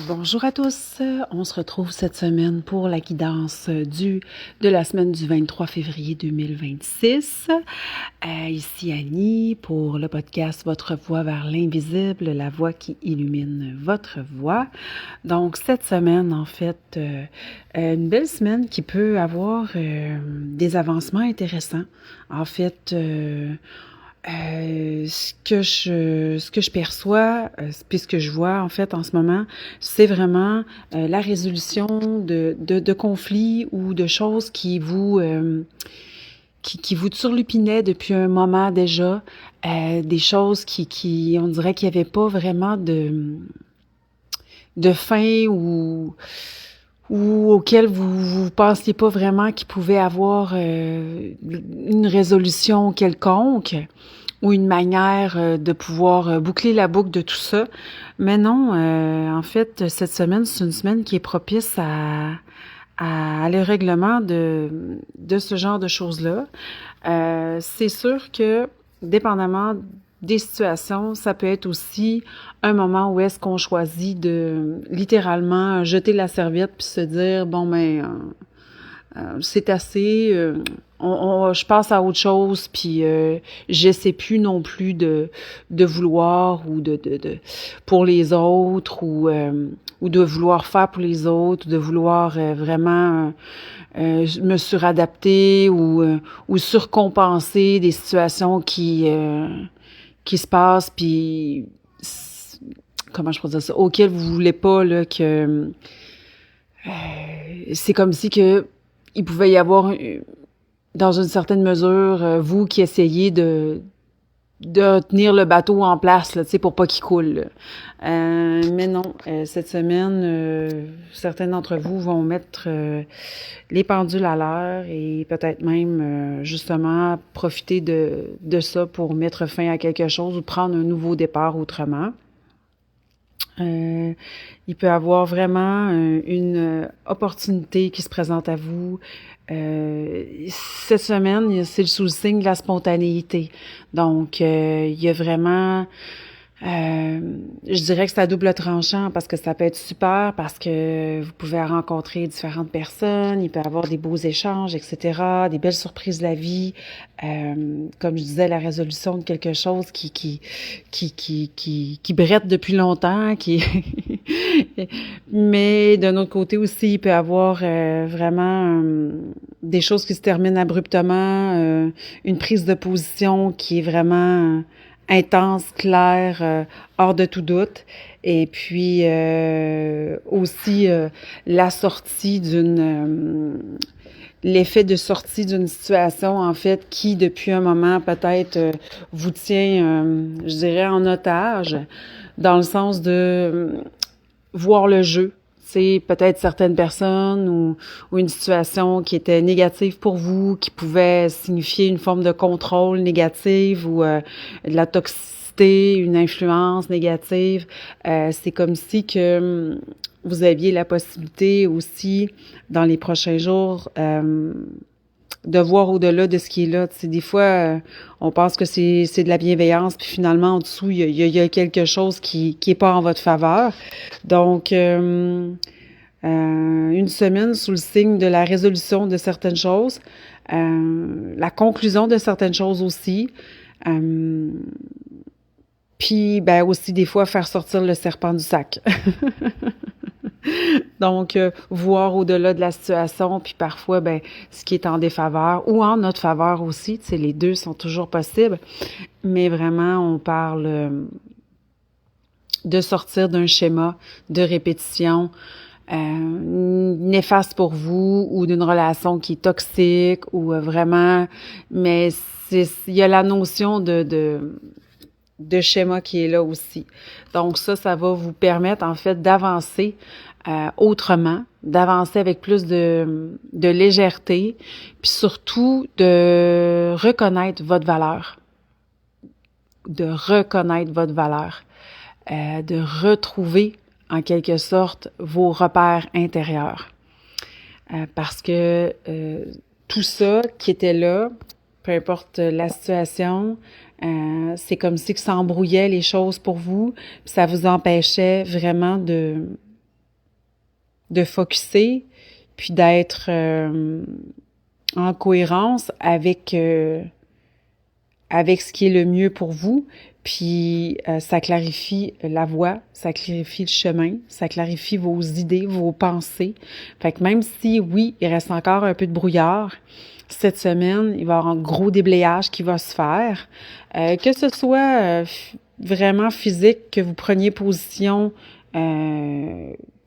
Bonjour à tous, on se retrouve cette semaine pour la guidance de la semaine du 23 février 2026. Ici Annie pour le podcast Votre voix vers l'invisible, la voix qui illumine votre voix. Donc cette semaine, en fait, une belle semaine qui peut avoir des avancements intéressants. En fait, ce que je perçois, puis ce que je vois en fait en ce moment, c'est vraiment la résolution de conflits ou de choses qui vous turlupinaient depuis un moment déjà, des choses on dirait qu'il n'y avait pas vraiment de fin ou auquel vous pensiez pas vraiment qu'il pouvait avoir une résolution quelconque ou une manière de pouvoir boucler la boucle de tout ça. Mais non, en fait, cette semaine, c'est une semaine qui est propice à le règlement de ce genre de choses-là. C'est sûr que, dépendamment des situations, ça peut être aussi un moment où est-ce qu'on choisit de littéralement jeter la serviette puis se dire, bon, ben, c'est assez, je passe à autre chose, puis j'essaie plus non plus de vouloir ou pour les autres ou de vouloir faire pour les autres, de vouloir vraiment me suradapter ou surcompenser des situations qui se passent, puis comment je pourrais dire ça, auxquelles vous voulez pas là que c'est comme si que il pouvait y avoir dans une certaine mesure vous qui essayez de tenir le bateau en place là, tu sais, pour pas qu'il coule. Là. Mais non, cette semaine, certains d'entre vous vont mettre les pendules à l'heure et peut-être même justement profiter de ça pour mettre fin à quelque chose ou prendre un nouveau départ autrement. Il peut y avoir vraiment une opportunité qui se présente à vous. Cette semaine, c'est sous le signe de la spontanéité. Donc, il y a vraiment euh, je dirais que c'est à double tranchant parce que ça peut être super parce que vous pouvez rencontrer différentes personnes, il peut y avoir des beaux échanges, etc., des belles surprises de la vie. Comme je disais, la résolution de quelque chose qui brette depuis longtemps, mais d'un autre côté aussi, il peut y avoir vraiment des choses qui se terminent abruptement, une prise de position qui est vraiment intense, clair, hors de tout doute. Et puis aussi la sortie l'effet de sortie d'une situation en fait qui depuis un moment peut-être vous tient, je dirais, en otage, dans le sens de voir le jeu. C'est peut-être certaines personnes ou une situation qui était négative pour vous, qui pouvait signifier une forme de contrôle négative ou de la toxicité, une influence négative. C'est comme si que vous aviez la possibilité aussi, dans les prochains jours, de voir au-delà de ce qui est là. Tu sais, des fois, on pense que c'est de la bienveillance, puis finalement, en dessous, il y a quelque chose qui est pas en votre faveur. Donc, une semaine sous le signe de la résolution de certaines choses, la conclusion de certaines choses aussi. Euh, Puis, ben aussi, des fois, faire sortir le serpent du sac. Donc, voir au-delà de la situation, puis parfois, ben, ce qui est en défaveur ou en notre faveur aussi, tu sais, les deux sont toujours possibles. Mais vraiment, on parle de sortir d'un schéma de répétition néfaste pour vous ou d'une relation qui est toxique ou vraiment, mais il y a la notion de schéma qui est là aussi. Donc ça va vous permettre en fait d'avancer autrement, d'avancer avec plus de légèreté, puis surtout de reconnaître votre valeur, de retrouver en quelque sorte vos repères intérieurs. Parce que tout ça qui était là, peu importe la situation, c'est comme si que ça embrouillait les choses pour vous, puis ça vous empêchait vraiment de focusser, puis d'être en cohérence avec ce qui est le mieux pour vous. Puis ça clarifie la voie, ça clarifie le chemin, ça clarifie vos idées, vos pensées. Fait que même si, oui, il reste encore un peu de brouillard, cette semaine, il va y avoir un gros déblayage qui va se faire. Que ce soit vraiment physique, que vous preniez position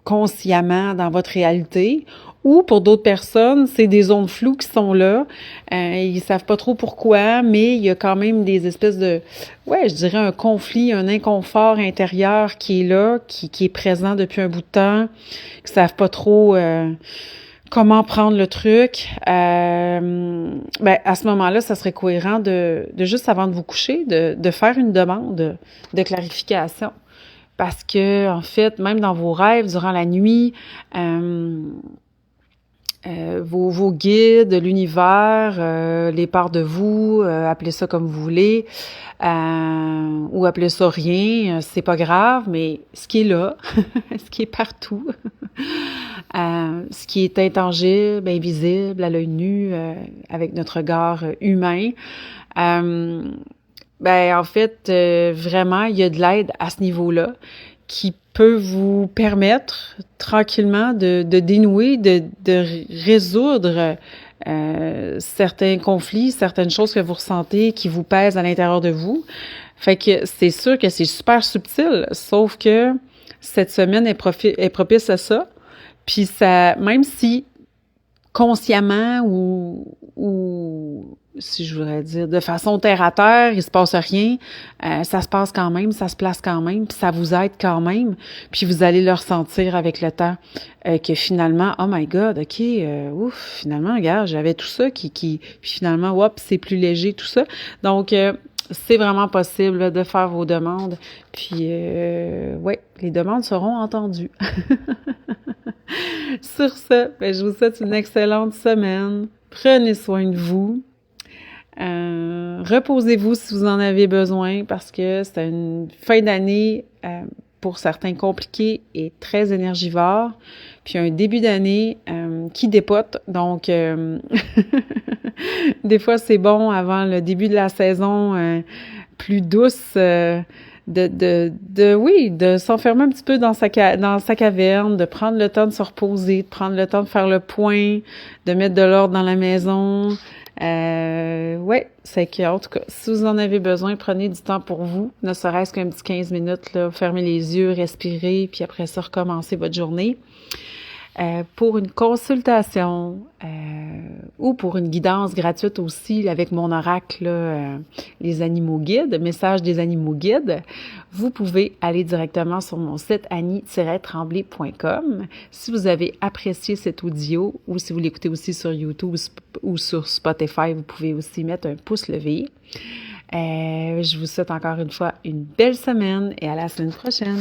consciemment dans votre réalité, ou pour d'autres personnes, c'est des zones floues qui sont là. Ils savent pas trop pourquoi, mais il y a quand même des espèces de, ouais, je dirais un conflit, un inconfort intérieur qui est là, qui est présent depuis un bout de temps, qui savent pas trop comment prendre le truc. Ben à ce moment-là, ça serait cohérent de juste avant de vous coucher, de faire une demande de clarification. Parce que, en fait, même dans vos rêves, durant la nuit, vos guides, l'univers, les parts de vous, appelez ça comme vous voulez, ou appelez ça rien, c'est pas grave, mais ce qui est là, ce qui est partout, ce qui est intangible, invisible, à l'œil nu, avec notre regard humain, ben en fait, vraiment, il y a de l'aide à ce niveau-là qui peut vous permettre tranquillement de dénouer, de résoudre certains conflits, certaines choses que vous ressentez qui vous pèsent à l'intérieur de vous. Fait que c'est sûr que c'est super subtil, sauf que cette semaine est propice à ça. Puis ça, même si consciemment ou si je voudrais dire de façon terre à terre, il se passe rien, ça se passe quand même, ça se place quand même, puis ça vous aide quand même, puis vous allez le ressentir avec le temps que finalement, oh my God, ok, ouf, finalement, regarde, j'avais tout ça puis finalement, hop, c'est plus léger tout ça. Donc c'est vraiment possible là, de faire vos demandes, puis ouais, les demandes seront entendues. Sur ce, ben, je vous souhaite une excellente semaine. Prenez soin de vous. Reposez-vous si vous en avez besoin parce que c'est une fin d'année pour certains compliquée et très énergivore. Puis un début d'année qui dépote. Donc, des fois, c'est bon avant le début de la saison plus douce de s'enfermer un petit peu dans sa caverne, de prendre le temps de se reposer, de prendre le temps de faire le point, de mettre de l'ordre dans la maison. Ouais, c'est que, en tout cas, si vous en avez besoin, prenez du temps pour vous, ne serait-ce qu'un petit 15 minutes, là, fermez les yeux, respirez, puis après ça, recommencez votre journée. Pour une consultation ou pour une guidance gratuite aussi avec mon oracle, les animaux guides, message des animaux guides, vous pouvez aller directement sur mon site annie-tremblay.com. Si vous avez apprécié cet audio ou si vous l'écoutez aussi sur YouTube ou sur Spotify, vous pouvez aussi mettre un pouce levé. Je vous souhaite encore une fois une belle semaine et à la semaine prochaine.